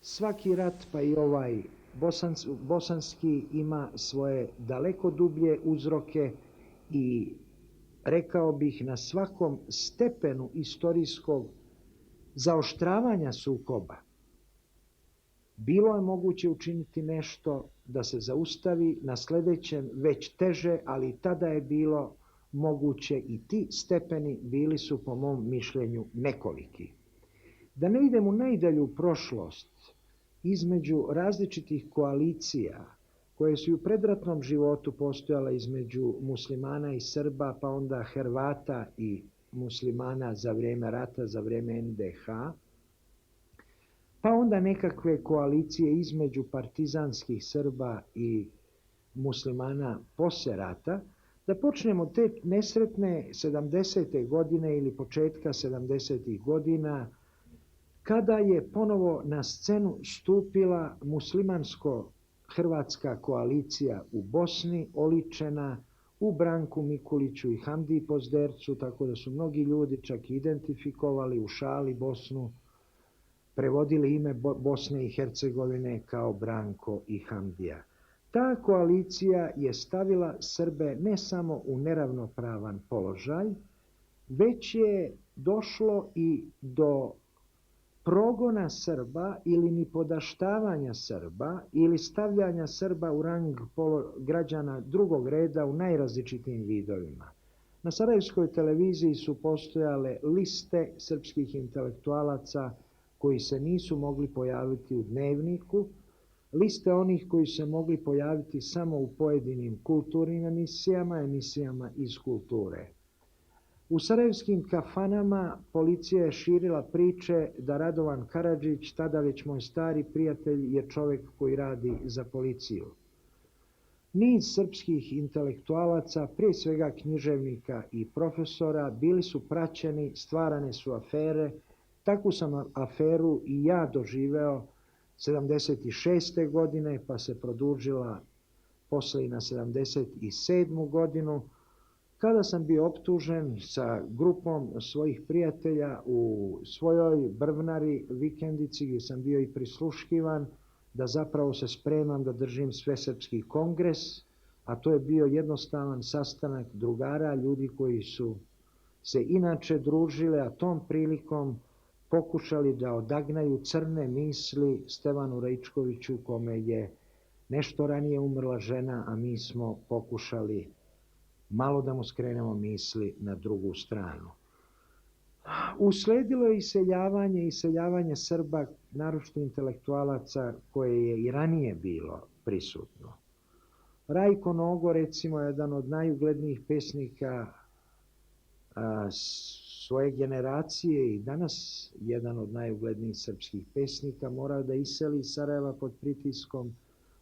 Svaki rat, pa i ovaj bosanski, ima svoje daleko dublje uzroke i rekao bih na svakom stepenu istorijskog zaoštravanja sukoba bilo je moguće učiniti nešto da se zaustavi, na sledećem već teže, ali i tada je bilo moguće i ti stepeni bili su po mom mišljenju nekoliki. Da ne idem u najdalju prošlost, između različitih koalicija koje su u predratnom životu postojale između muslimana i Srba, pa onda Hrvata i muslimana za vrijeme rata, za vrijeme NDH, pa onda nekakve koalicije između partizanskih Srba i muslimana posle rata, da počnemo te nesretne 70. godine ili početka 70. godina, kada je ponovo na scenu stupila muslimansko-hrvatska koalicija u Bosni, oličena u Branku Mikuliću i Hamdiji Pozdercu, tako da su mnogi ljudi čak identifikovali u šali Bosnu, prevodili ime Bosne i Hercegovine kao Branko i Hamdija. Ta koalicija je stavila Srbe ne samo u neravnopravan položaj, već je došlo i do progona Srba ili nipodaštavanja Srba ili stavljanja Srba u rang građana drugog reda u najrazličitijim vidovima. Na sarajevskoj televiziji su postojale liste srpskih intelektualaca koji se nisu mogli pojaviti u dnevniku, liste onih koji se mogli pojaviti samo u pojedinim kulturnim emisijama iz kulture. U sarajevskim kafanama policija je širila priče da Radovan Karadžić, tada već moj stari prijatelj, je čovjek koji radi za policiju. Niz srpskih intelektualaca, prije svega književnika i profesora, bili su praćeni, stvarane su afere. Takvu sam aferu i ja doživeo 76. godine, pa se produžila posle i na 77. godinu, kada sam bio optužen sa grupom svojih prijatelja u svojoj Brvnari vikendici, gdje sam bio i prisluškivan, da zapravo se spremam da držim Svesrpski kongres, a to je bio jednostavan sastanak drugara, ljudi koji su se inače družile, a tom prilikom pokušali da odagnaju crne misli Stevanu Raičkoviću, kome je nešto ranije umrla žena, a mi smo pokušali malo da mu skrenemo misli na drugu stranu. Usledilo je iseljavanje Srba, naročito intelektualaca, koje je i ranije bilo prisutno. Rajko Nogo, recimo, jedan od najuglednijih pesnika svoje generacije i danas jedan od najuglednijih srpskih pesnika, morao da iseli iz Sarajeva pod pritiskom.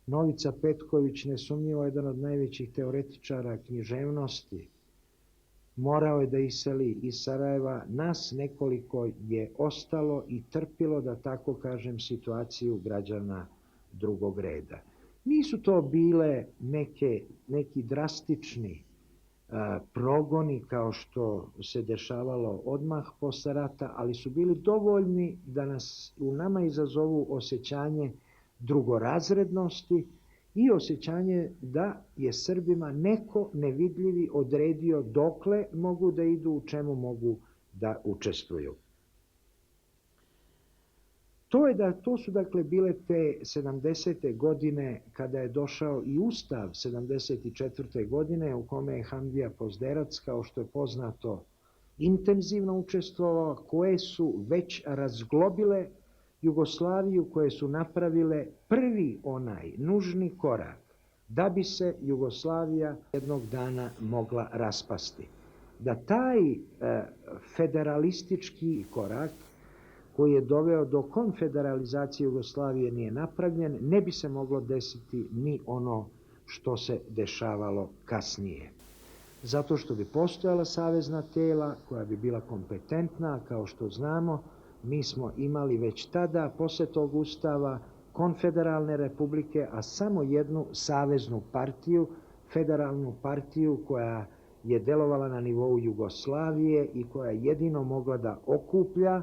Novica Petković, nesumnjivo jedan od najvećih teoretičara književnosti, morao je da iseli iz Sarajeva. Nas nekoliko je ostalo i trpilo, da tako kažem, situaciju građana drugog reda. Nisu to bile neki drastični progoni kao što se dešavalo odmah posle rata, ali su bili dovoljni da nas u nama izazovu osjećanje drugorazrednosti i osjećanje da je Srbima neko nevidljivi odredio dokle mogu da idu, u čemu mogu da učestvuju. To su dakle bile te 70. godine kada je došao i Ustav 74. godine u kome je Hamdija Pozderac, kao što je poznato, intenzivno učestvovao, koje su već razglobile Jugoslaviju, koje su napravile prvi onaj nužni korak da bi se Jugoslavija jednog dana mogla raspasti. Da taj federalistički korak koji je doveo do konfederalizacije Jugoslavije nije napravljen, ne bi se moglo desiti ni ono što se dešavalo kasnije. Zato što bi postojala savezna tela koja bi bila kompetentna, kao što znamo, mi smo imali već tada, posle tog ustava, konfederalne republike, a samo jednu saveznu partiju, federalnu partiju koja je delovala na nivou Jugoslavije i koja je jedino mogla da okuplja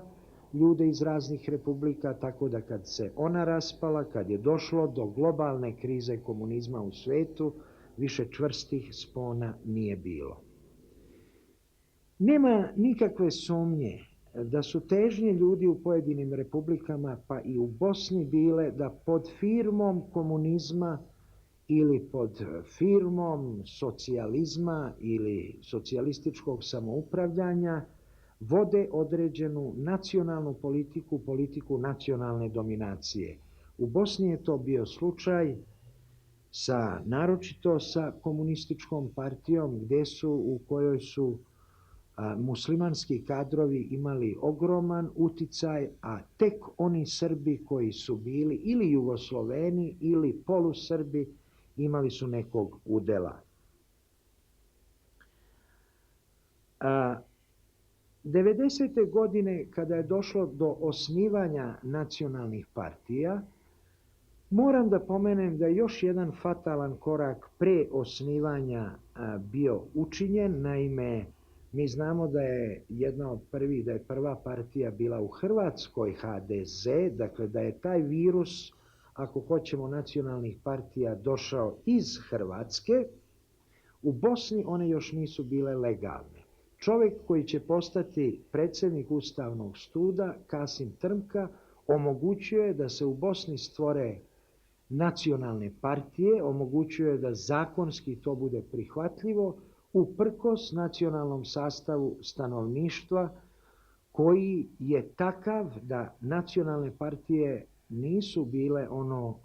ljude iz raznih republika, tako da kad se ona raspala, kad je došlo do globalne krize komunizma u svetu, više čvrstih spona nije bilo. Nema nikakve sumnje da su težnje ljudi u pojedinim republikama, pa i u Bosni, bile da pod firmom komunizma ili pod firmom socijalizma ili socijalističkog samoupravljanja vode određenu nacionalnu politiku, politiku nacionalne dominacije. U Bosni je to bio slučaj naročito sa komunističkom partijom u kojoj su muslimanski kadrovi imali ogroman uticaj, a tek oni Srbi koji su bili ili Jugosloveni ili polusrbi imali su nekog udela. 90. godine, kada je došlo do osnivanja nacionalnih partija, moram da pomenem da je još jedan fatalan korak pre osnivanja bio učinjen. Naime, mi znamo da je prva partija bila u Hrvatskoj HDZ, dakle da je taj virus, ako hoćemo, nacionalnih partija došao iz Hrvatske. U Bosni one još nisu bile legalne. Čovjek koji će postati predsjednik Ustavnog suda, Kasim Trmka, omogućuje da se u Bosni stvore nacionalne partije, omogućuje da zakonski to bude prihvatljivo, uprkos nacionalnom sastavu stanovništva koji je takav da nacionalne partije nisu bile ono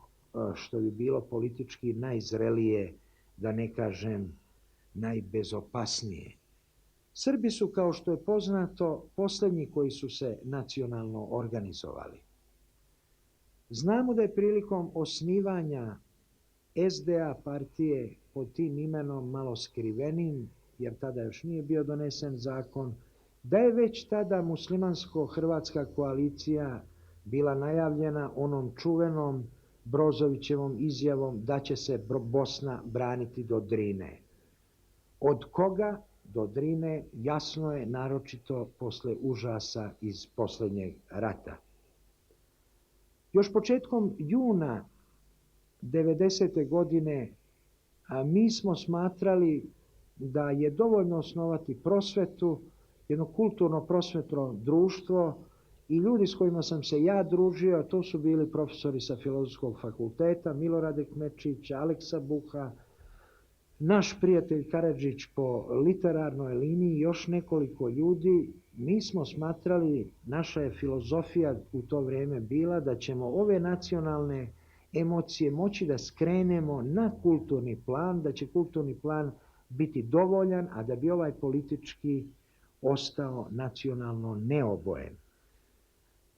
što bi bilo politički najzrelije, da ne kažem najbezopasnije. Srbi su, kao što je poznato, posljednji koji su se nacionalno organizovali. Znamo da je prilikom osnivanja SDA partije pod tim imenom malo skrivenim, jer tada još nije bio donesen zakon, da je već tada muslimansko-hrvatska koalicija bila najavljena onom čuvenom Brozovićevom izjavom da će se Bosna braniti do Drine. Od koga do Drine jasno je, naročito posle užasa iz posljednjeg rata. Još početkom juna 90. godine mi smo smatrali da je dovoljno osnovati prosvetu, jedno kulturno prosvetno društvo, i ljudi s kojima sam se ja družio, to su bili profesori sa Filozofskog fakulteta, Milorad Kmečić, Aleksa Buha, naš prijatelj Karadžić po literarnoj liniji, još nekoliko ljudi. Mi smo smatrali, naša je filozofija u to vrijeme bila da ćemo ove nacionalne emocije moći da skrenemo na kulturni plan, da će kulturni plan biti dovoljan, a da bi ovaj politički ostao nacionalno neobojen.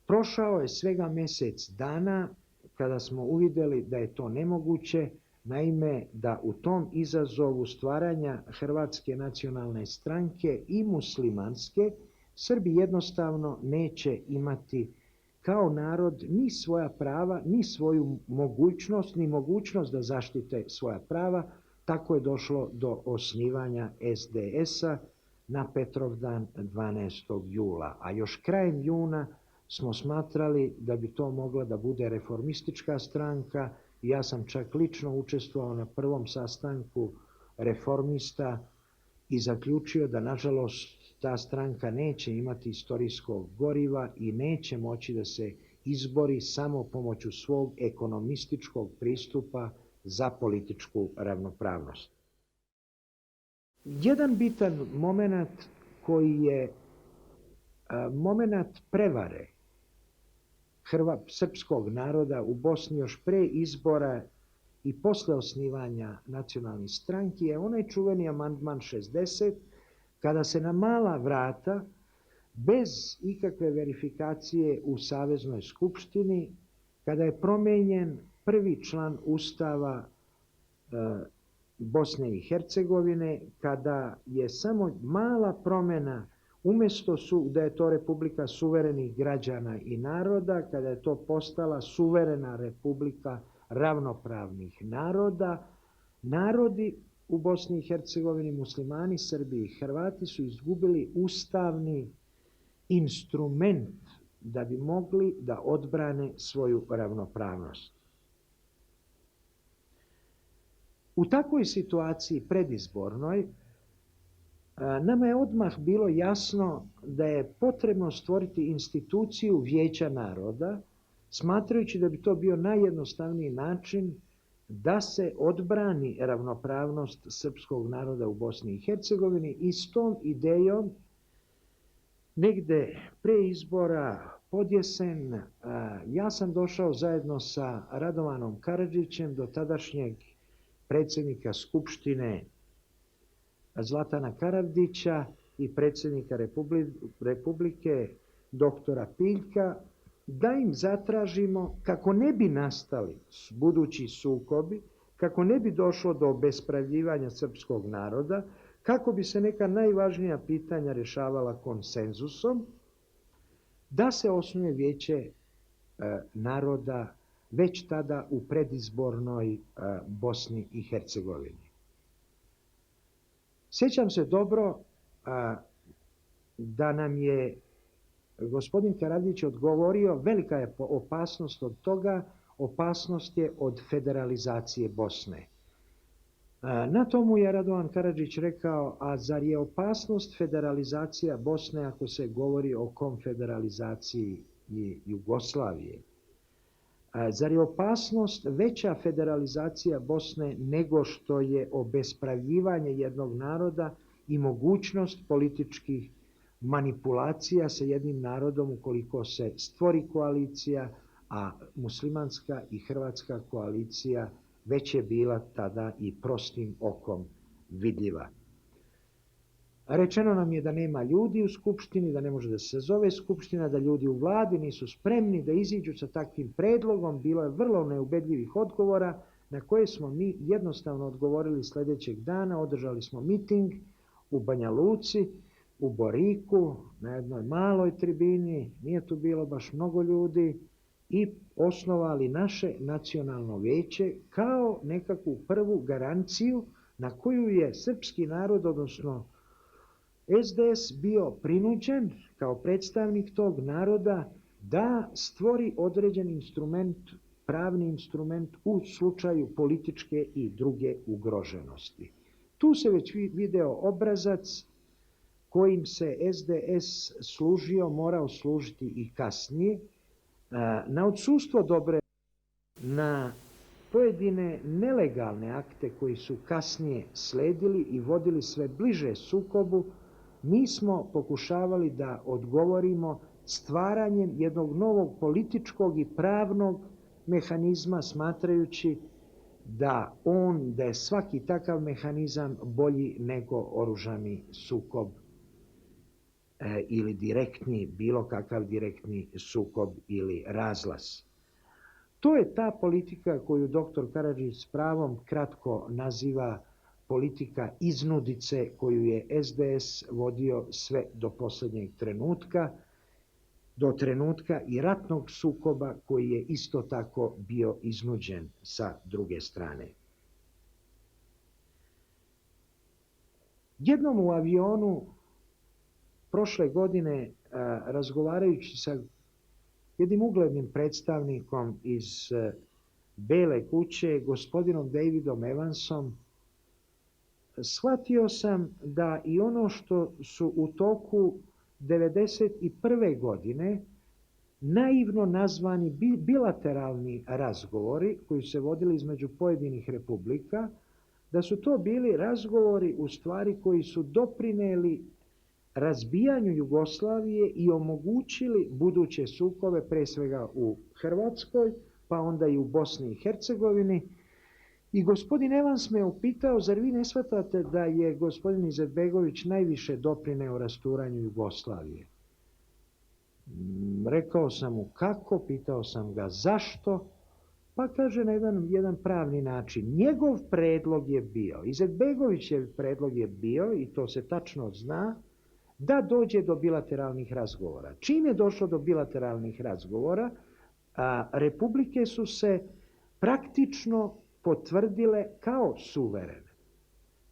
Prošao je svega mjesec dana kada smo uvidjeli da je to nemoguće, naime da u tom izazovu stvaranja Hrvatske nacionalne stranke i muslimanske, Srbi jednostavno neće imati kao narod ni svoja prava, ni svoju mogućnost, ni mogućnost da zaštite svoja prava. Tako je došlo do osnivanja SDS-a na Petrovdan 12. jula. A još krajem juna smo smatrali da bi to mogla da bude reformistička stranka. Ja sam čak lično učestvovao na prvom sastanku reformista i zaključio da, nažalost, ta stranka neće imati istorijskog goriva i neće moći da se izbori samo pomoću svog ekonomističkog pristupa za političku ravnopravnost. Jedan bitan moment koji je moment prevare srpskog naroda u Bosni još pre izbora i posle osnivanja nacionalnih stranki je onaj čuveni amandman 60, kada se na mala vrata, bez ikakve verifikacije u Saveznoj skupštini, kada je promenjen prvi član Ustava Bosne i Hercegovine, kada je samo mala promjena, umjesto da je to Republika suverenih građana i naroda, kada je to postala suverena Republika ravnopravnih naroda, narodi u Bosni i Hercegovini, muslimani, Srbi i Hrvati, su izgubili ustavni instrument da bi mogli da odbrane svoju ravnopravnost. U takvoj situaciji predizbornoj nama je odmah bilo jasno da je potrebno stvoriti instituciju Vijeća naroda, smatrajući da bi to bio najjednostavniji način da se odbrani ravnopravnost srpskog naroda u Bosni i Hercegovini, i s tom idejom negde pre izbora podjesen ja sam došao zajedno sa Radovanom Karadžićem do tadašnjeg predsjednika Skupštine Zlatana Karadžića i predsjednika Republike doktora Piljka, da im zatražimo, kako ne bi nastali budući sukobi, kako ne bi došlo do obespravljivanja srpskog naroda, kako bi se neka najvažnija pitanja rješavala konsenzusom, da se osnuje Vijeće naroda već tada u predizbornoj Bosni i Hercegovini. Sjećam se dobro da nam je gospodin Karadžić odgovorio, velika je opasnost od toga, opasnost je od federalizacije Bosne. Na tomu je Radovan Karadžić rekao, a zar je opasnost federalizacija Bosne ako se govori o konfederalizaciji Jugoslavije? Zar je opasnost veća federalizacija Bosne nego što je obespravljivanje jednog naroda i mogućnost političkih manipulacija sa jednim narodom ukoliko se stvori koalicija, a muslimanska i hrvatska koalicija već je bila tada i prostim okom vidljiva. Rečeno nam je da nema ljudi u Skupštini, da ne može da se zove Skupština, da ljudi u vladi nisu spremni da iziđu sa takvim predlogom. Bilo je vrlo neubedljivih odgovora na koje smo mi jednostavno odgovorili sljedećeg dana. Održali smo miting u Banja Luci, u Boriku, na jednoj maloj tribini, nije tu bilo baš mnogo ljudi, i osnovali naše nacionalno vijeće kao nekakvu prvu garanciju na koju je srpski narod, odnosno SDS, bio prinuđen kao predstavnik tog naroda da stvori određen instrument, pravni instrument u slučaju političke i druge ugroženosti. Tu se već video obrazac kojim se SDS služio, morao služiti i kasnije. Na odsustvo dobre, na pojedine nelegalne akte koji su kasnije sledili i vodili sve bliže sukobu, mi smo pokušavali da odgovorimo stvaranjem jednog novog političkog i pravnog mehanizma, smatrajući da je svaki takav mehanizam bolji nego oružani sukob ili direktni, bilo kakav direktni sukob ili razlaz. To je ta politika koju dr. Karadžić s pravom kratko naziva politika iznudice, koju je SDS vodio sve do posljednjeg trenutka, do trenutka i ratnog sukoba koji je isto tako bio iznuđen sa druge strane. Jednom u avionu prošle godine, razgovarajući sa jednim uglednim predstavnikom iz Bele kuće, gospodinom Davidom Evansom, shvatio sam da i ono što su u toku 1991. godine naivno nazvani bilateralni razgovori koji su se vodili između pojedinih republika, da su to bili razgovori u stvari koji su doprinijeli razbijanju Jugoslavije i omogućili buduće sukobe, pre svega u Hrvatskoj, pa onda i u Bosni i Hercegovini. I gospodin Evans me upitao, zar vi ne shvatate da je gospodin Izetbegović najviše doprineo rasturanju Jugoslavije? Rekao sam mu kako, pitao sam ga zašto, pa kaže na jedan pravni način. Njegov predlog je bio, Izetbegovićev predlog je bio, i to se tačno zna, da dođe do bilateralnih razgovora. Čim je došlo do bilateralnih razgovora, republike su se praktično potvrdile kao suverene,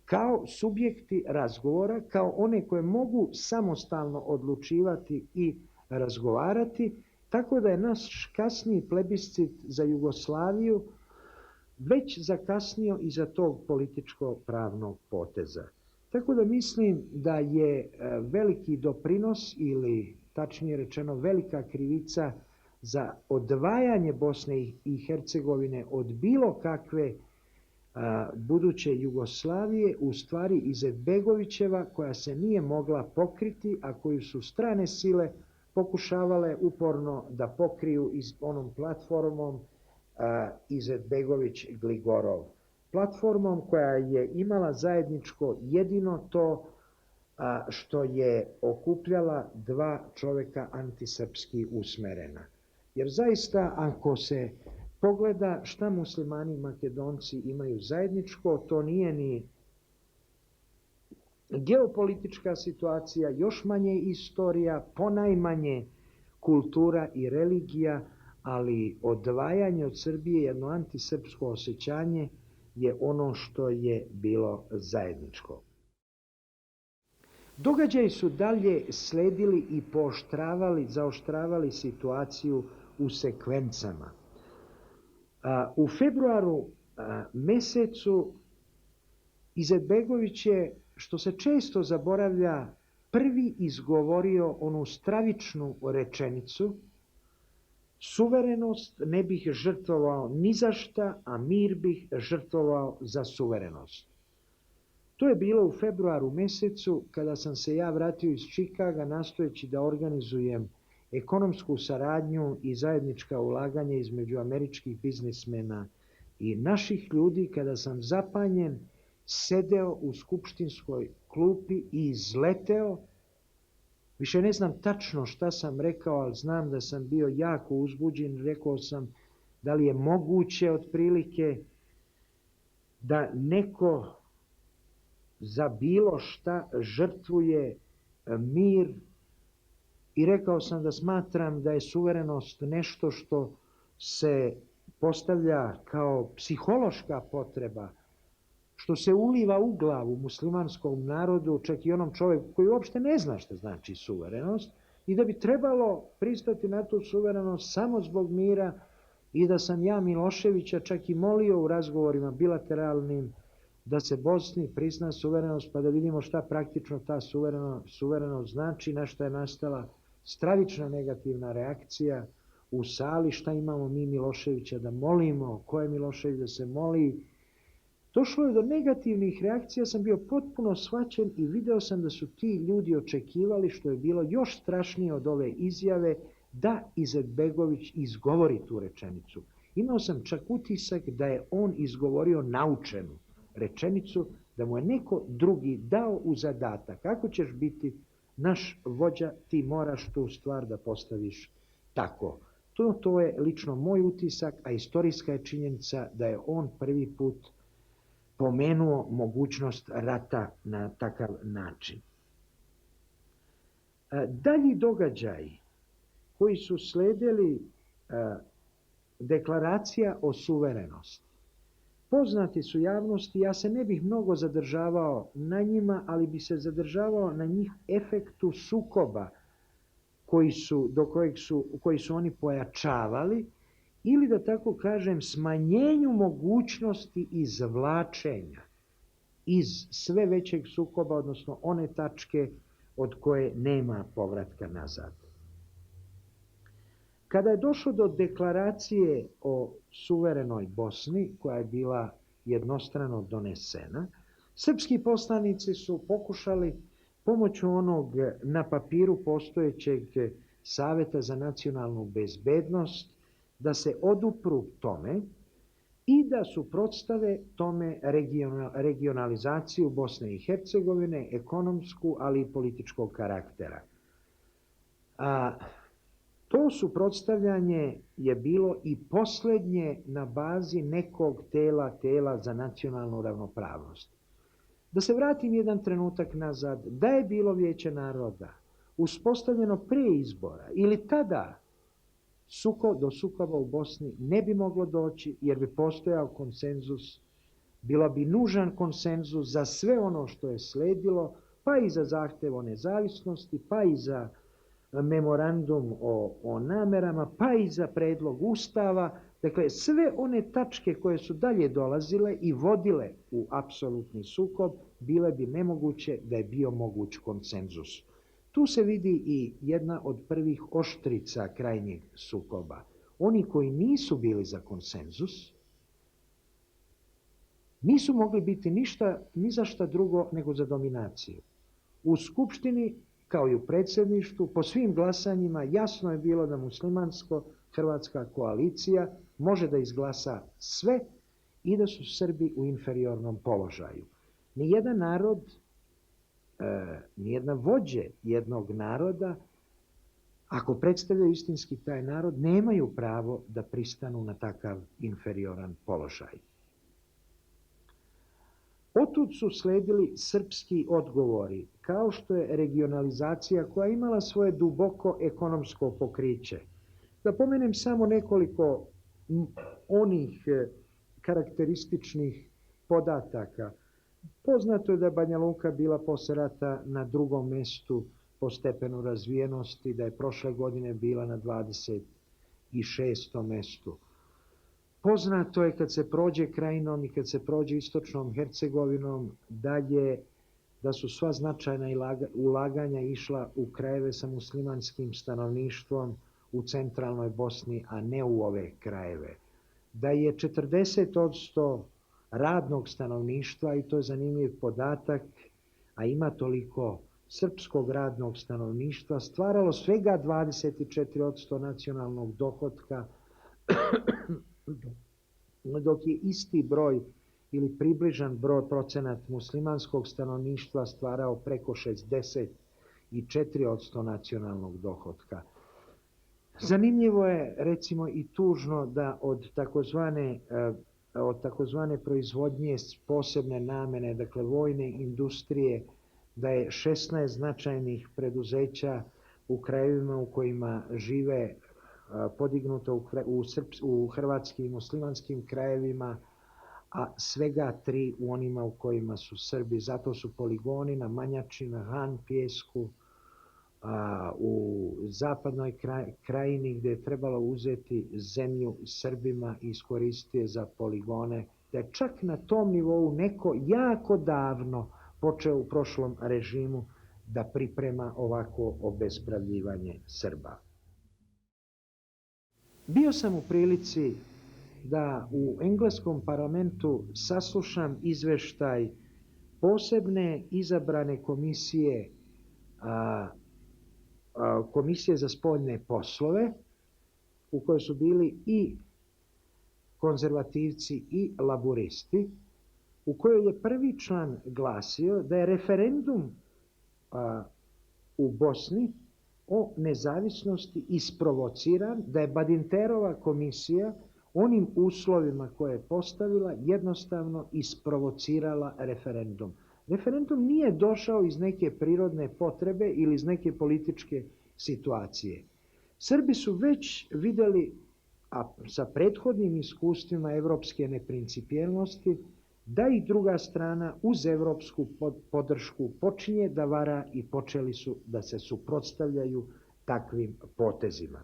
kao subjekti razgovora, kao one koje mogu samostalno odlučivati i razgovarati, tako da je naš kasniji plebiscit za Jugoslaviju već zakasnio iza tog političko-pravnog poteza. Tako da mislim da je veliki doprinos ili tačnije rečeno velika krivica za odvajanje Bosne i Hercegovine od bilo kakve buduće Jugoslavije u stvari Izetbegovićeva koja se nije mogla pokriti, a koju su strane sile pokušavale uporno da pokriju onom platformom Izetbegović-Gligorov. Platformom koja je imala zajedničko jedino to što je okupljala dva čoveka antisrpski usmerena. Jer zaista ako se pogleda šta muslimani i Makedonci imaju zajedničko, to nije ni geopolitička situacija, još manje istorija, ponajmanje kultura i religija, ali odvajanje od Srbije, jedno antisrpsko osjećanje je ono što je bilo zajedničko. Događaji su dalje sledili i zaoštravali situaciju u sekvencama. U februaru mesecu Izetbegović je, što se često zaboravlja, prvi izgovorio onu stravičnu rečenicu: suverenost ne bih žrtvovao ni za šta, a mir bih žrtvovao za suverenost. To je bilo u februaru mesecu kada sam se ja vratio iz Čikaga nastojeći da organizujem ekonomsku saradnju i zajednička ulaganja između američkih biznismena i naših ljudi, kada sam zapanjen sedeo u skupštinskoj klupi i izleteo. Više ne znam tačno šta sam rekao, ali znam da sam bio jako uzbuđen. Rekao sam da li je moguće otprilike da neko za bilo šta žrtvuje mir, i rekao sam da smatram da je suverenost nešto što se postavlja kao psihološka potreba, što se uliva u glavu muslimanskom narodu, čak i onom čovjeku koji uopšte ne zna šta znači suverenost, i da bi trebalo pristati na tu suverenost samo zbog mira, i da sam ja Miloševića čak i molio u razgovorima bilateralnim da se Bosni prizna suverenost, pa da vidimo šta praktično ta suverenost znači, na što je nastala stravična negativna reakcija u sali. Šta imamo mi Miloševića da molimo, ko je Milošević da se moli. Došlo je do negativnih reakcija, ja sam bio potpuno shvaćen i video sam da su ti ljudi očekivali, što je bilo još strašnije od ove izjave, da Izetbegović izgovori tu rečenicu. Imao sam čak utisak da je on izgovorio naučenu rečenicu, da mu je neko drugi dao u zadatak: kako ćeš biti naš vođa, ti moraš tu stvar da postaviš tako. To je lično moj utisak, a istorijska je činjenica da je on prvi put pomenuo mogućnost rata na takav način. Dalji događaji koji su sledili deklaracija o suverenosti poznati su javnosti, ja se ne bih mnogo zadržavao na njima, ali bi se zadržavao na njih efektu sukoba koji su oni pojačavali, ili da tako kažem smanjenju mogućnosti izvlačenja iz sve većeg sukoba, odnosno one tačke od koje nema povratka nazad. Kada je došlo do deklaracije o suverenoj Bosni, koja je bila jednostrano donesena, srpski poslanici su pokušali pomoću onog na papiru postojećeg Saveta za nacionalnu bezbednost da se odupru tome i da suprotstave tome regionalizaciju Bosne i Hercegovine, ekonomsku, ali i političkog karaktera. To suprotstavljanje je bilo i posljednje na bazi nekog tela za nacionalnu ravnopravnost. Da se vratim jedan trenutak nazad, da je bilo Vijeće naroda uspostavljeno prije izbora ili tada, do sukoba u Bosni ne bi moglo doći, jer bi postojao konsenzus, bilo bi nužan konsenzus za sve ono što je sledilo, pa i za zahtev o nezavisnosti, pa i za memorandum o namerama, pa i za predlog ustava. Dakle, sve one tačke koje su dalje dolazile i vodile u apsolutni sukob, bile bi nemoguće da je bio moguć konsenzus. Tu se vidi i jedna od prvih oštrica krajnjeg sukoba. Oni koji nisu bili za konsenzus, nisu mogli biti ni za šta drugo nego za dominaciju. U Skupštini, kao i u predsjedništvu, po svim glasanjima jasno je bilo da muslimansko-hrvatska koalicija može da izglasa sve i da su Srbi u inferiornom položaju. Nijedan narod, nijedna vođe jednog naroda, ako predstavljaju istinski taj narod, nemaju pravo da pristanu na takav inferioran položaj. Otud su sledili srpski odgovori, kao što je regionalizacija koja je imala svoje duboko ekonomsko pokriće. Da pomenem samo nekoliko onih karakterističnih podataka. Poznato je da je Banja Luka bila posle rata na drugom mestu po stepenu razvijenosti, da je prošle godine bila na 26. mestu. Poznato je kad se prođe Krajinom i kad se prođe istočnom Hercegovinom da su sva značajna ulaganja išla u krajeve sa muslimanskim stanovništvom u centralnoj Bosni, a ne u ove krajeve. Da je 40% radnog stanovništva, i to je zanimljiv podatak, a ima toliko srpskog radnog stanovništva, stvaralo svega 24% nacionalnog dohotka, dok je isti broj ili približan broj procenat muslimanskog stanovništva stvarao preko 64% nacionalnog dohotka. Zanimljivo je, recimo i tužno, da od takozvane proizvodnje posebne namene, dakle vojne industrije, da je 16 značajnih preduzeća u krajevima u kojima žive podignuto u hrvatskim i muslimanskim krajevima, a svega 3 u onima u kojima su Srbi. Zato su poligoni na Manjači, na Han Pijesku, u zapadnoj krajini gdje je trebalo uzeti zemlju Srbima i iskoristiti je za poligone. Da je čak na tom nivou neko jako davno počeo u prošlom režimu da priprema ovako obespravljivanje Srba. Bio sam u prilici da u engleskom parlamentu saslušam izveštaj posebne izabrane komisije, komisije za spoljne poslove, u kojoj su bili i konzervativci i laburisti, u kojoj je prvi član glasio da je referendum u Bosni o nezavisnosti isprovociran, da je Badinterova komisija onim uslovima koje je postavila jednostavno isprovocirala referendum. Referendum nije došao iz neke prirodne potrebe ili iz neke političke situacije. Srbi su već vidjeli, a sa prethodnim iskustvima evropske neprincipijelnosti, da i druga strana uz evropsku podršku počinje da vara i počeli su da se suprotstavljaju takvim potezima.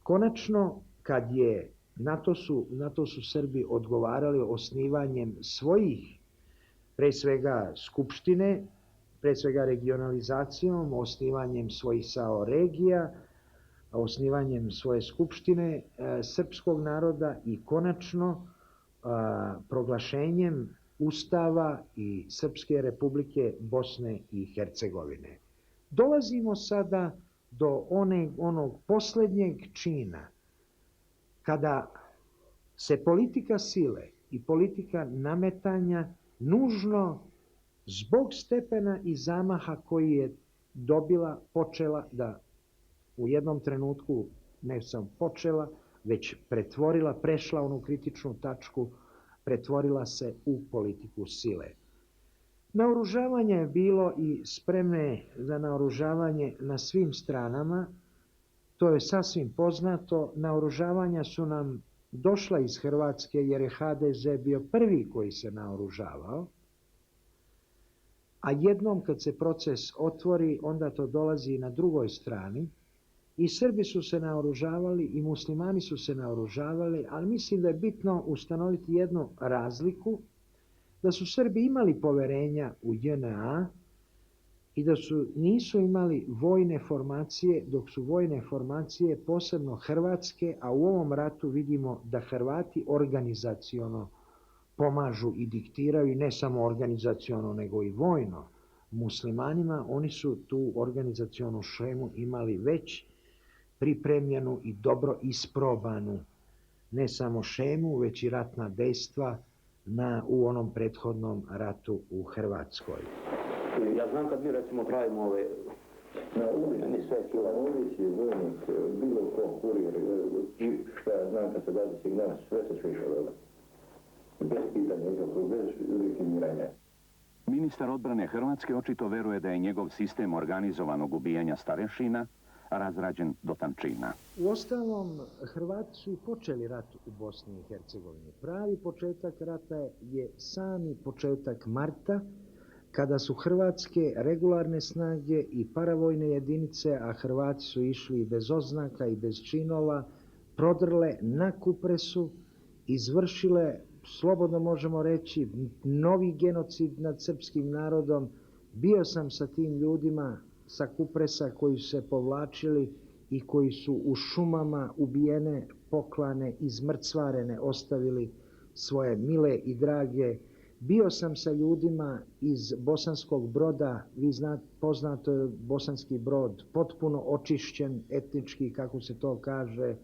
Konačno, kad je na to su Srbi odgovarali osnivanjem svojih, pre svega skupštine, pre svega regionalizacijom, osnivanjem svojih SAO regija, osnivanjem svoje skupštine srpskog naroda i konačno proglašenjem Ustava i Srpske republike Bosne i Hercegovine. Dolazimo sada do onog posljednjeg čina, kada se politika sile i politika nametanja nužno zbog stepena i zamaha koji je dobila, počela da u jednom trenutku ne samo počela, već pretvorila, prešla onu kritičnu tačku, pretvorila se u politiku sile. Naoružavanje je bilo i spremne za naoružavanje na svim stranama, to je sasvim poznato. Naoružavanja su nam došla iz Hrvatske jer je HDZ bio prvi koji se naoružavao. a jednom kad se proces otvori, onda to dolazi na drugoj strani. I Srbi su se naoružavali i muslimani su se naoružavali, ali mislim da je bitno ustanoviti jednu razliku, da su Srbi imali poverenja u JNA i da nisu imali vojne formacije, dok su vojne formacije posebno hrvatske, a u ovom ratu vidimo da Hrvati organizaciono pomažu i diktiraju, ne samo organizaciono nego i vojno. Muslimanima oni su tu organizacionu šemu imali već pripremljenu i dobro isprobanu, ne samo šemu, već i ratna dejstva u onom prethodnom ratu u Hrvatskoj. Ja znam kad mi recimo pravimo ove... Ni sve kilovovići, vojnik, bilo ko, kurir, šta ja znam kad se dade signal, sve se sviša dole. Bez pitanja, bez rekimiranja. Ministar odbrane Hrvatske očito veruje da je njegov sistem organizovanog ubijanja starešina razrađen do tančina. Uostalom, Hrvati su i počeli rat u Bosni i Hercegovini. Pravi početak rata je sami početak marta, kada su hrvatske regularne snage i paravojne jedinice, a Hrvati su išli i bez oznaka i bez činova, prodrle na Kupresu, izvršile, slobodno možemo reći, novi genocid nad srpskim narodom. Bio sam sa tim ljudima sa Kupresa koji su se povlačili i koji su u šumama ubijene, poklane, izmrcvarene, ostavili svoje mile i drage. Bio sam sa ljudima iz Bosanskog Broda, vi znate, poznato je Bosanski Brod, potpuno očišćen etnički, kako se to kaže.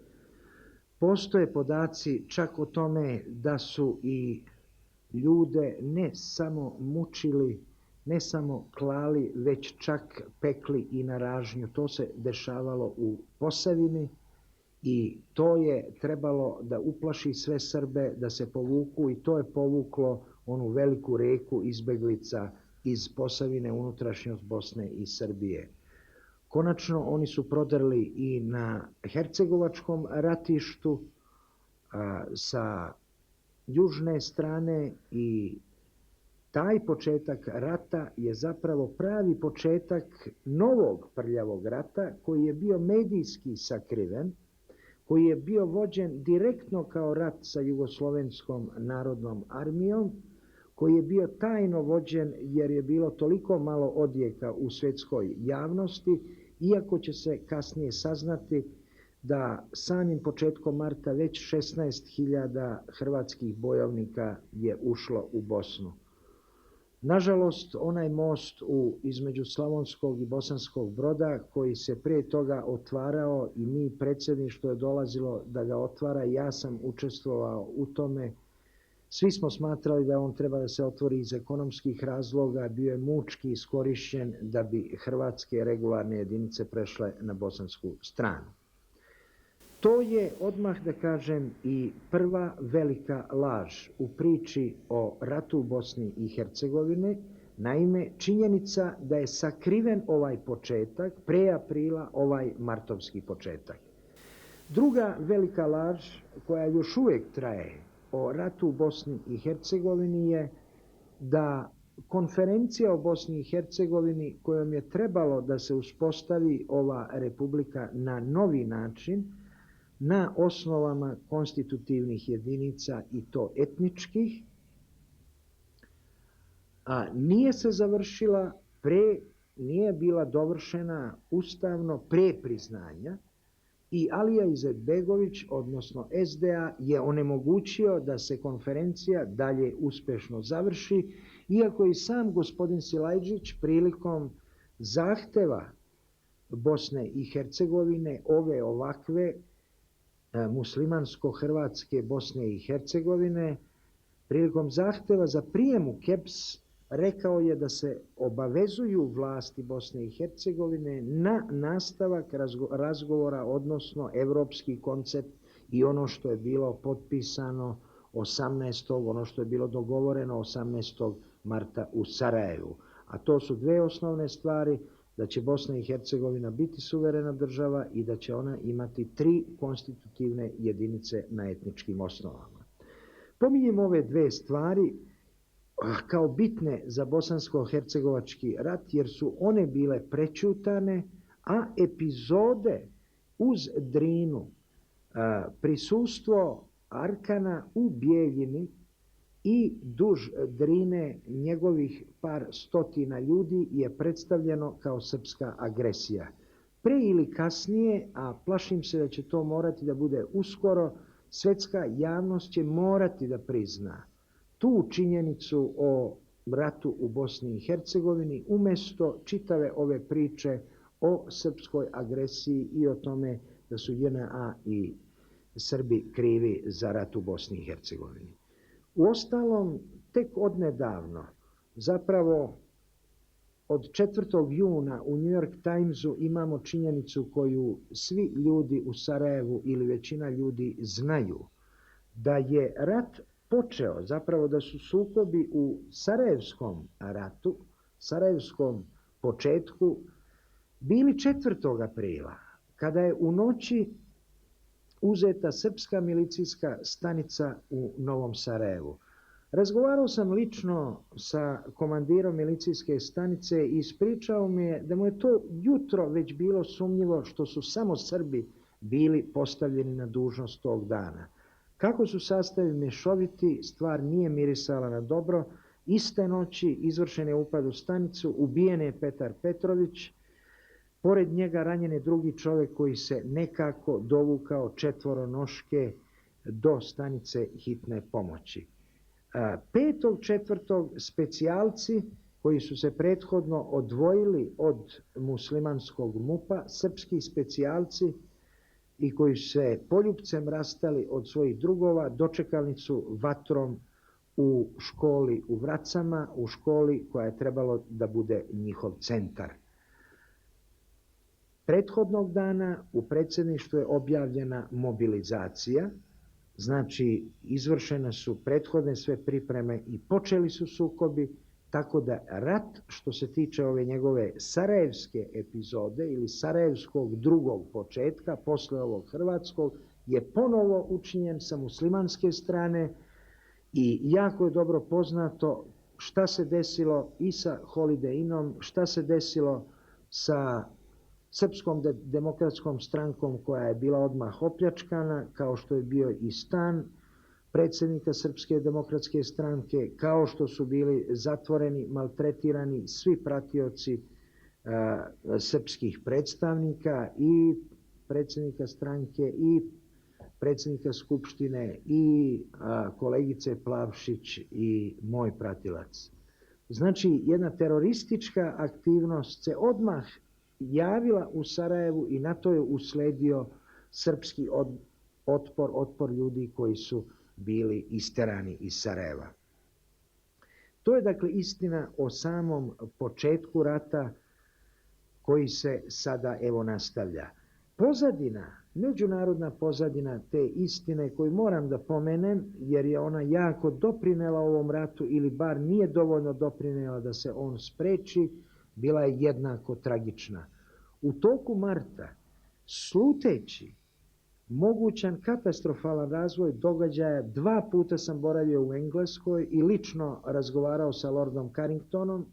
Postoje podaci čak o tome da su i ljude ne samo mučili, ne samo klali, već čak pekli i na ražnju. To se dešavalo u Posavini i to je trebalo da uplaši sve Srbe, da se povuku, i to je povuklo onu veliku reku izbeglica iz Posavine, unutrašnjost Bosne i Srbije. Konačno, oni su prodrli i na Hercegovačkom ratištu sa južne strane i taj početak rata je zapravo pravi početak novog prljavog rata koji je bio medijski sakriven, koji je bio vođen direktno kao rat sa Jugoslovenskom narodnom armijom, koji je bio tajno vođen jer je bilo toliko malo odjeka u svjetskoj javnosti, iako će se kasnije saznati da samim početkom marta već 16.000 hrvatskih bojovnika je ušlo u Bosnu. Nažalost, onaj most između Slavonskog i Bosanskog Broda koji se prije toga otvarao i mi predsjedništvo je dolazilo da ga otvara, ja sam učestvovao u tome. Svi smo smatrali da on treba da se otvori iz ekonomskih razloga, bio je mučki iskorišćen da bi hrvatske regularne jedinice prešle na bosansku stranu. To je, odmah da kažem, i prva velika laž u priči o ratu u Bosni i Hercegovini. Naime, činjenica da je sakriven ovaj početak, pre aprila ovaj martovski početak. Druga velika laž koja još uvijek traje o ratu u Bosni i Hercegovini je da konferencija o Bosni i Hercegovini kojom je trebalo da se uspostavi ova republika na novi način, na osnovama konstitutivnih jedinica i to etničkih, nije se završila, nije bila dovršena ustavno pre priznanja i Alija Izetbegović, odnosno SDA, je onemogućio da se konferencija dalje uspešno završi, iako i sam gospodin Silajđić prilikom zahteva Bosne i Hercegovine, ove ovakve muslimansko-hrvatske Bosne i Hercegovine, prilikom zahteva za prijem u KEPS rekao je da se obavezuju vlasti Bosne i Hercegovine na nastavak razgovora, odnosno evropski koncept i ono što je bilo potpisano 18. ono što je bilo dogovoreno 18. marta u Sarajevu. A to su dve osnovne stvari, da će Bosna i Hercegovina biti suverena država i da će ona imati 3 konstitutivne jedinice na etničkim osnovama. Pominjem ove dve stvari kao bitne za bosansko-hercegovački rat jer su one bile prećutane, a epizode uz Drinu, prisustvo Arkana u Bijeljini i duž Drine njegovih par stotina ljudi je predstavljeno kao srpska agresija. Pre ili kasnije, a plašim se da će to morati da bude uskoro, svetska javnost će morati da prizna tu činjenicu o ratu u Bosni i Hercegovini umjesto čitave ove priče o srpskoj agresiji i o tome da su JNA i Srbi krivi za rat u Bosni i Hercegovini. Uostalom, tek odnedavno, zapravo od 4. juna u New York Timesu imamo činjenicu koju svi ljudi u Sarajevu ili većina ljudi znaju, da je rat počeo, zapravo da su sukobi u Sarajevskom ratu, Sarajevskom početku, bili 4. aprila, kada je u noći uzeta srpska milicijska stanica u Novom Sarajevu. Razgovarao sam lično sa komandirom milicijske stanice i ispričao mi je da mu je to jutro već bilo sumnjivo što su samo Srbi bili postavljeni na dužnost tog dana. Kako su sastavi mješoviti, stvar nije mirisala na dobro. Iste noći izvršen je upad u stanicu, ubijen je Petar Petrović, pored njega ranjen je drugi čovjek koji se nekako dovukao četvoronoške do stanice hitne pomoći. 5.4. specijalci koji su se prethodno odvojili od muslimanskog MUP-a, srpski specijalci i koji su se poljupcem rastali od svojih drugova, dočekali su vatrom u školi u Vracama, u školi koja je trebalo da bude njihov centar. Prethodnog dana u predsjedništvu je objavljena mobilizacija, znači izvršene su prethodne sve pripreme i počeli su sukobi, tako da rat što se tiče ove njegove sarajevske epizode ili sarajevskog drugog početka, posle ovog hrvatskog, je ponovo učinjen sa muslimanske strane i jako je dobro poznato šta se desilo i sa Holiday Innom, šta se desilo sa Srpskom demokratskom strankom koja je bila odmah opljačkana, kao što je bio i stan predsjednika Srpske demokratske stranke, kao što su bili zatvoreni, maltretirani svi pratioci srpskih predstavnika i predsjednika stranke i predsjednika Skupštine i kolegice Plavšić i moj pratilac. Znači, jedna teroristička aktivnost se odmah javila u Sarajevu i na to je usledio srpski otpor ljudi koji su bili isterani iz Sarajeva. To je dakle istina o samom početku rata koji se sada evo nastavlja. Pozadina, međunarodna pozadina te istine koju moram da pomenem jer je ona jako doprinela ovom ratu ili bar nije dovoljno doprinela da se on spreči, bila je jednako tragična. U toku marta, sluteći mogućan katastrofalan razvoj događaja, 2 puta sam boravio u Engleskoj i lično razgovarao sa Lordom Carringtonom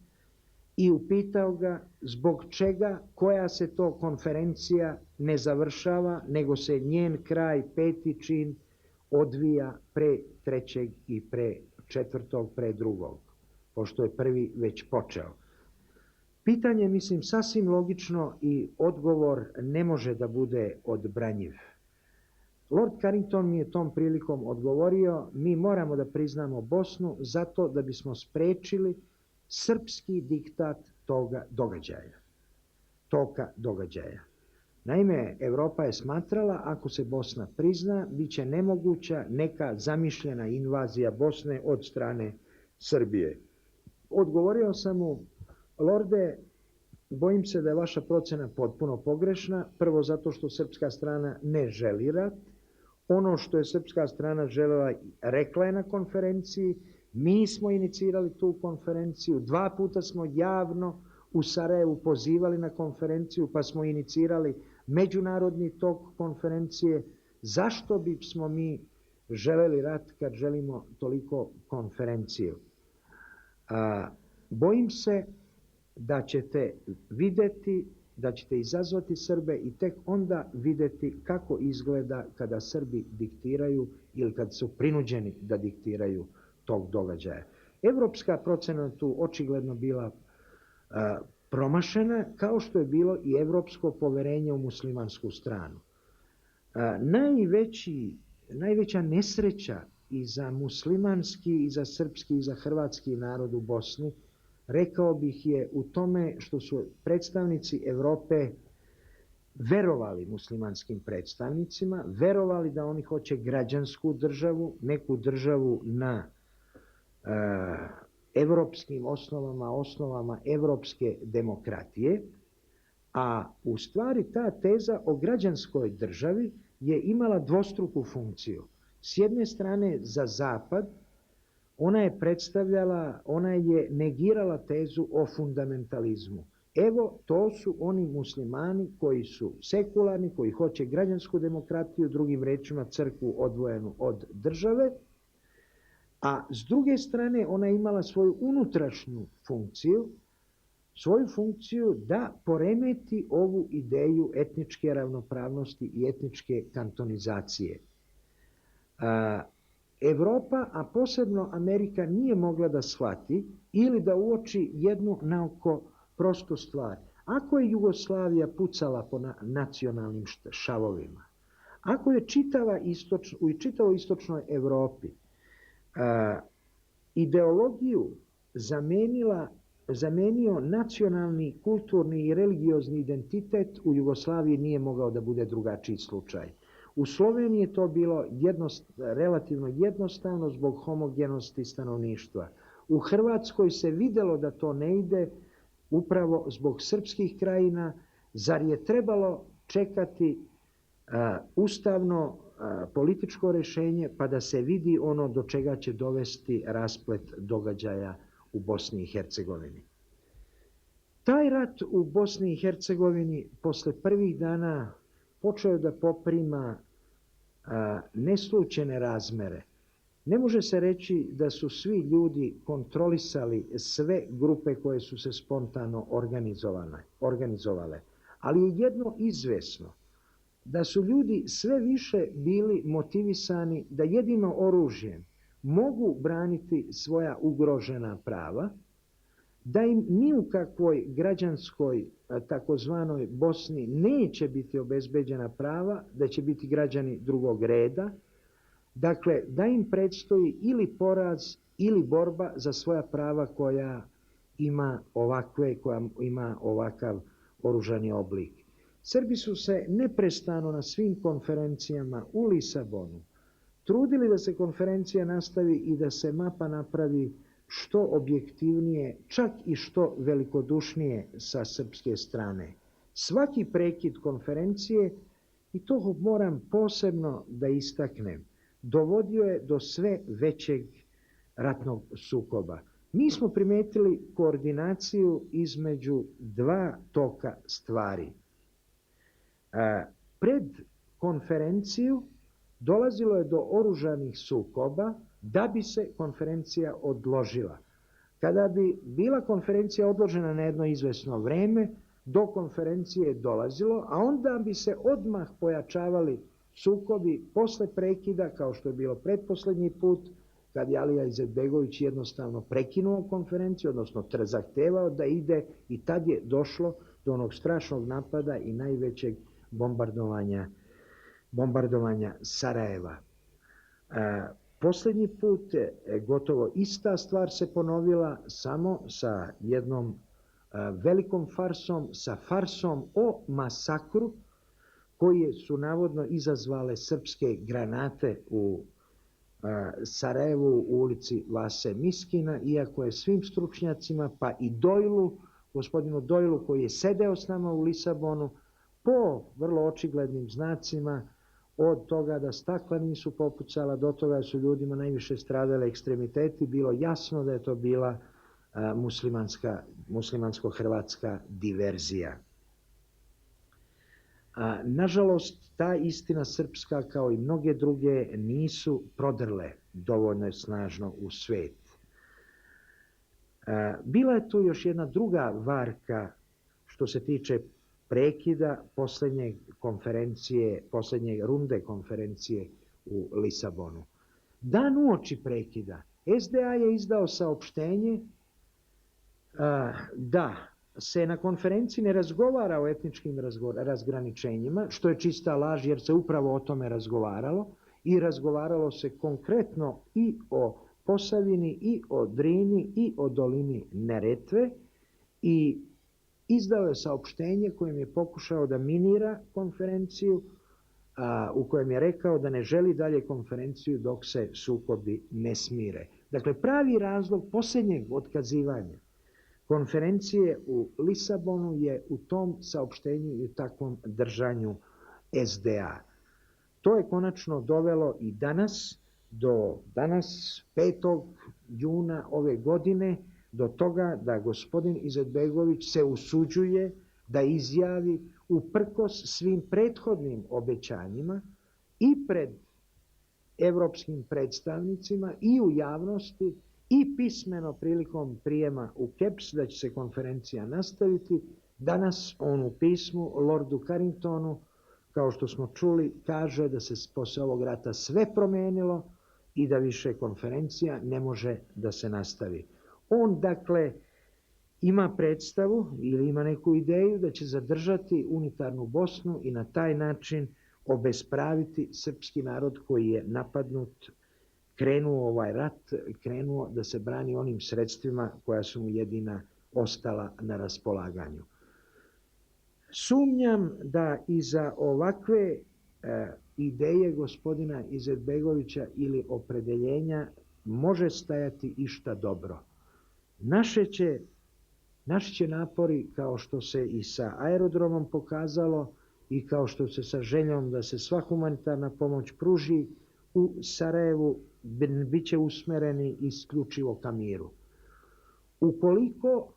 i upitao ga zbog čega, koja se to konferencija ne završava, nego se njen kraj, 5. čin, odvija pre 3. i pre 4. pre 2. pošto je prvi već počeo. Pitanje, mislim, sasvim logično i odgovor ne može da bude odbranjiv. Lord Carrington mi je tom prilikom odgovorio, mi moramo da priznamo Bosnu zato da bismo sprečili srpski diktat toka događaja. Naime, Evropa je smatrala, ako se Bosna prizna, bit će nemoguća neka zamišljena invazija Bosne od strane Srbije. Odgovorio sam mu, Lorde, bojim se da je vaša procena potpuno pogrešna, prvo zato što srpska strana ne želi rat. Ono što je srpska strana želela, rekla je na konferenciji, mi smo inicirali tu konferenciju, 2 puta smo javno u Sarajevu pozivali na konferenciju, pa smo inicirali međunarodni tok konferencije. Zašto bismo mi želeli rat kad želimo toliko konferenciju? Bojim se da ćete vidjeti, da ćete izazvati Srbe i tek onda vidjeti kako izgleda kada Srbi diktiraju ili kad su prinuđeni da diktiraju tog događaja. Evropska procena je tu očigledno bila promašena, kao što je bilo i evropsko poverenje u muslimansku stranu. Najveća nesreća i za muslimanski, i za srpski, i za hrvatski narod u Bosni, rekao bih, je u tome što su predstavnici Evrope verovali muslimanskim predstavnicima, verovali da oni hoće građansku državu, neku državu na evropskim osnovama evropske demokratije, a u stvari ta teza o građanskoj državi je imala dvostruku funkciju. S jedne strane za Zapad ona je negirala tezu o fundamentalizmu. Evo, to su oni muslimani koji su sekularni, koji hoće građansku demokratiju, drugim rečima crkvu odvojenu od države, a s druge strane ona je imala svoju unutrašnju funkciju da poremeti ovu ideju etničke ravnopravnosti i etničke kantonizacije. Evropa, a posebno Amerika, nije mogla da shvati ili da uoči jednu naoko prostu stvar. Ako je Jugoslavija pucala po nacionalnim šavovima, ako je u čitavoj istočnoj Evropi ideologiju zamenio nacionalni, kulturni i religiozni identitet, u Jugoslaviji nije mogao da bude drugačiji slučaj. U Sloveniji je to bilo relativno jednostavno zbog homogenosti stanovništva. U Hrvatskoj se vidjelo da to ne ide upravo zbog srpskih krajina. Zar je trebalo čekati ustavno političko rješenje pa da se vidi ono do čega će dovesti rasplet događaja u Bosni i Hercegovini? Taj rat u Bosni i Hercegovini posle prvih dana počeo je da poprima neslučajne razmere. Ne može se reći da su svi ljudi kontrolisali sve grupe koje su se spontano organizovale, ali je jedno izvesno, da su ljudi sve više bili motivisani da jedino oružjem mogu braniti svoja ugrožena prava, da im ni u kakvoj građanskoj takozvanoj Bosni neće biti obezbeđena prava, da će biti građani drugog reda, dakle da im predstoji ili poraz ili borba za svoja prava koja ima ovakav oružani oblik. Srbi su se neprestano na svim konferencijama u Lisabonu trudili da se konferencija nastavi i da se mapa napravi što objektivnije, čak i što velikodušnije sa srpske strane. Svaki prekid konferencije, i to moram posebno da istaknem, dovodio je do sve većeg ratnog sukoba. Mi smo primetili koordinaciju između dva toka stvari. Pred konferenciju dolazilo je do oružanih sukoba da bi se konferencija odložila. Kada bi bila konferencija odložena na jedno izvesno vreme, do konferencije je dolazilo, a onda bi se odmah pojačavali sukobi posle prekida, kao što je bilo pretposlednji put, kad je Alija Izetbegović jednostavno prekinuo konferenciju, odnosno zahtevao da ide, i tad je došlo do onog strašnog napada i najvećeg bombardovanja Sarajeva. Posljednji put gotovo ista stvar se ponovila, samo sa jednom velikom farsom, sa farsom o masakru koje su navodno izazvale srpske granate u Sarajevu u ulici Vase Miskina, iako je svim stručnjacima, pa i gospodinu Dojlu koji je sedeo s nama u Lisabonu, po vrlo očiglednim znacima, od toga da stakla nisu popucala, do toga su ljudima najviše stradale ekstremiteti, bilo jasno da je to bila muslimansko-hrvatska diverzija. Nažalost, ta istina srpska, kao i mnoge druge, nisu prodrle dovoljno snažno u svet. Bila je tu još jedna druga varka što se tiče prekida posljednje runde konferencije u Lisabonu. Dan uoči prekida SDA je izdao saopštenje da se na konferenciji ne razgovara o etničkim razgraničenjima, što je čista laž jer se upravo o tome razgovaralo i razgovaralo se konkretno i o Posavini, i o Drini, i o dolini Neretve i izdao je saopštenje kojim je pokušao da minira konferenciju, u kojem je rekao da ne želi dalje konferenciju dok se sukobi ne smire. Dakle, pravi razlog posljednjeg otkazivanja konferencije u Lisabonu je u tom saopštenju i u takvom držanju SDA. To je konačno dovelo i danas, do danas 5. juna ove godine, do toga da gospodin Izetbegović se usuđuje da izjavi uprkos svim prethodnim obećanjima i pred evropskim predstavnicima i u javnosti i pismeno prilikom prijema u KEPS da će se konferencija nastaviti. Danas on u pismu Lordu Carringtonu, kao što smo čuli, kaže da se posle ovog rata sve promenilo i da više konferencija ne može da se nastavi. On, dakle, ima predstavu ili ima neku ideju da će zadržati unitarnu Bosnu i na taj način obespraviti srpski narod koji je napadnut, krenuo ovaj rat, krenuo da se brani onim sredstvima koja su mu jedina ostala na raspolaganju. Sumnjam da iza ovakve ideje gospodina Izetbegovića ili opredeljenja može stajati išta dobro. Naši će napori, kao što se i sa aerodromom pokazalo i kao što se sa željom da se sva humanitarna pomoć pruži u Sarajevu, bit će usmereni isključivo ka miru. Ukoliko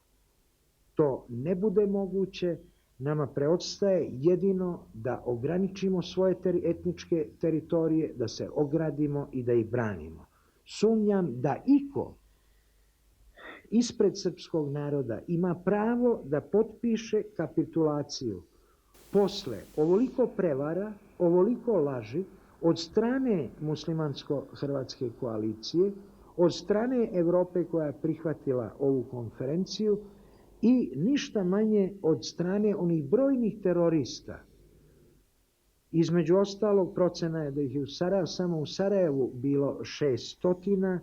to ne bude moguće, nama preostaje jedino da ograničimo svoje etničke teritorije, da se ogradimo i da ih branimo. Sumnjam da iko ispred srpskog naroda ima pravo da potpiše kapitulaciju posle ovoliko prevara, ovoliko laži od strane muslimansko-hrvatske koalicije, od strane Evrope koja je prihvatila ovu konferenciju i ništa manje od strane onih brojnih terorista. Između ostalog, procena je da ih je samo u Sarajevu bilo 600,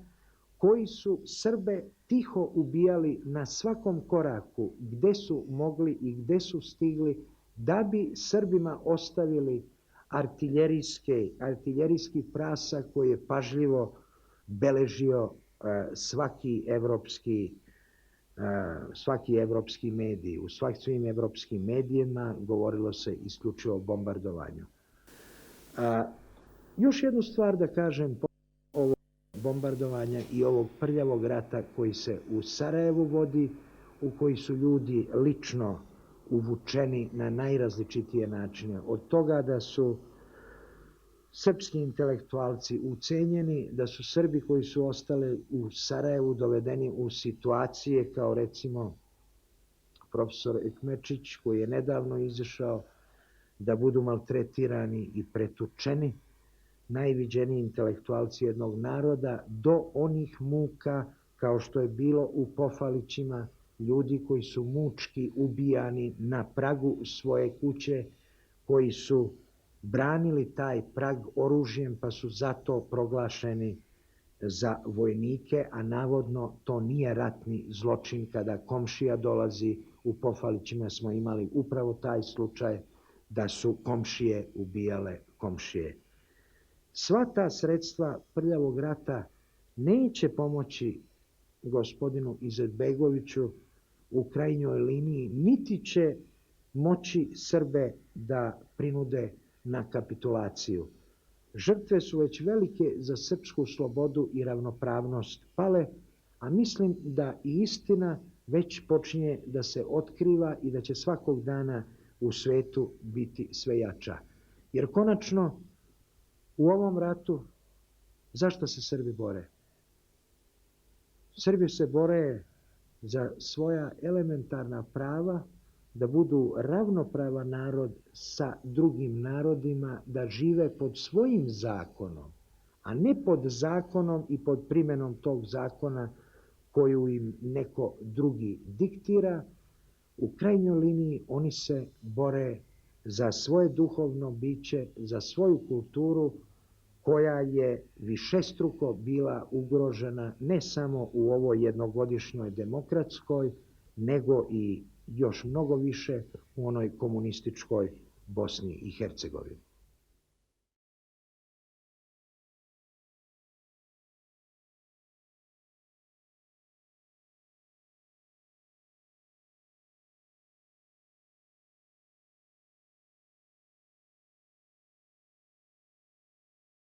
koji su Srbe tiho ubijali na svakom koraku gde su mogli i gde su stigli, da bi Srbima ostavili artiljerijski prasak koji je pažljivo beležio svaki evropski medij. U svim evropskim medijima govorilo se isključivo o bombardovanju. Još jednu stvar da kažem po ovog bombardovanja i ovog prljavog rata koji se u Sarajevu vodi, u koji su ljudi lično uvučeni na najrazličitije načine. Od toga da su srpski intelektualci ucenjeni, da su Srbi koji su ostali u Sarajevu dovedeni u situacije kao recimo profesor Ekmečić koji je nedavno izašao, da budu maltretirani i pretučeni najviđeniji intelektualci jednog naroda do onih muka kao što je bilo u Pofalićima, ljudi koji su mučki ubijani na pragu svoje kuće, koji su branili taj prag oružjem pa su zato proglašeni za vojnike, a navodno to nije ratni zločin kada komšija dolazi. U Pofalićima smo imali upravo taj slučaj da su komšije ubijale komšije. Sva ta sredstva prljavog rata neće pomoći gospodinu Izetbegoviću u krajnjoj liniji, niti će moći Srbe da prinude na kapitulaciju. Žrtve su već velike za srpsku slobodu i ravnopravnost pale, a mislim da i istina već počinje da se otkriva i da će svakog dana u svetu biti sve jača. Jer konačno u ovom ratu zašto se Srbi bore? Srbi se bore za svoja elementarna prava, da budu ravnopravan narod sa drugim narodima, da žive pod svojim zakonom, a ne pod zakonom i pod primjenom tog zakona koju im neko drugi diktira. U krajnjoj liniji oni se bore za svoje duhovno biće, za svoju kulturu koja je višestruko bila ugrožena ne samo u ovoj jednogodišnjoj demokratskoj, nego i još mnogo više u onoj komunističkoj Bosni i Hercegovini.